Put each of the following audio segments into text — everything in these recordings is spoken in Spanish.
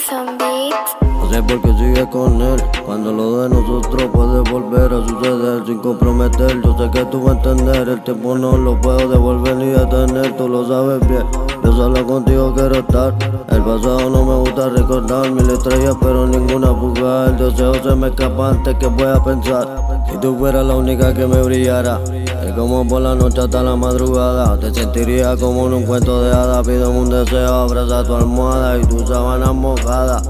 Dixon Beats. No sé por qué sigue con él, cuando lo de nosotros puede volver a suceder sin comprometer. Yo sé que tú vas a entender, el tiempo no lo puedo devolver ni detener, tú lo sabes bien. Yo solo contigo quiero estar, el pasado no me gusta recordar. Mil estrellas pero ninguna fuga, el deseo se me escapa antes que pueda pensar. Si tú fueras la única que me brillara, es como por la noche hasta la madrugada. Te sentiría como en un cuento de hadas, pídeme un deseo, abraza tu almohada y tus sábanas mojadas.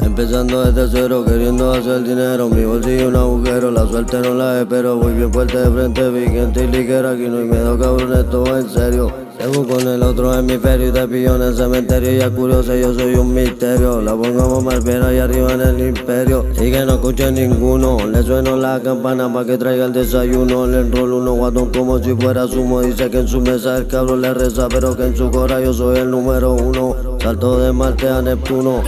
Empezando desde cero, queriendo hacer dinero, mi bolsillo un agujero, la suerte no la espero. Voy bien fuerte de frente, vigente y ligera, aquí no hay miedo, cabrón, esto es en serio. Te busco en el otro hemisferio y te pillo en el cementerio. Ya curioso, yo soy un misterio, la pongamos Marvera ahí arriba en el imperio. Y que no escuche ninguno, le sueno la campana pa' que traiga el desayuno. Le enrolo unos guatón como si fuera sumo. Dice que en su mesa el cabrón le reza, pero que en su cora yo soy el número uno. Salto de Marte a Neptuno.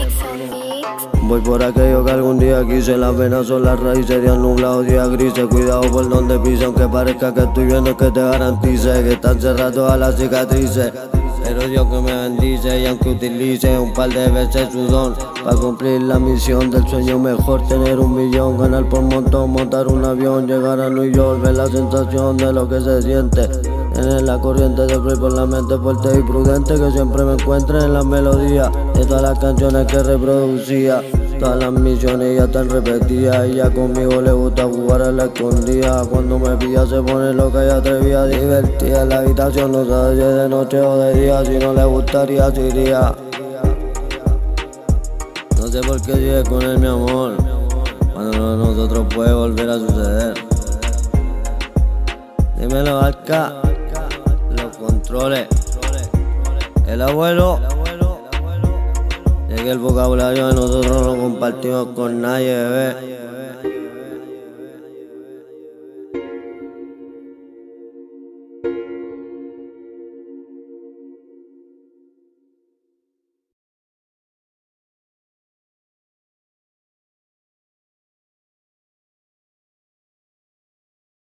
Voy por aquello que algún día quise, las venas son las raíces, serían nublados días grises. Cuidado por donde pise, aunque parezca que estoy viendo, que te garantice que están cerradas todas las cicatrices. Pero Dios que me bendice, y aunque utilice un par de veces su don para cumplir la misión del sueño, mejor tener 1.000.000, ganar por montón, montar un avión, llegar a New York, ver la sensación de lo que se siente. Tener la corriente de play por la mente fuerte y prudente, que siempre me encuentre en la melodía de todas las canciones que reproducía. Todas las misiones ya están repetidas y ya conmigo le gusta jugar a la escondida. Cuando me pilla se pone loca y atrevida, divertida en la habitación, no sabe si es de noche o de día. Si no le gustaría, se iría. No sé por qué sigue con él, mi amor, cuando lo de nosotros puede volver a suceder. Dímelo, Arca, los controles, el abuelo. Sé que el vocabulario de nosotros no lo compartimos con nadie, bebé.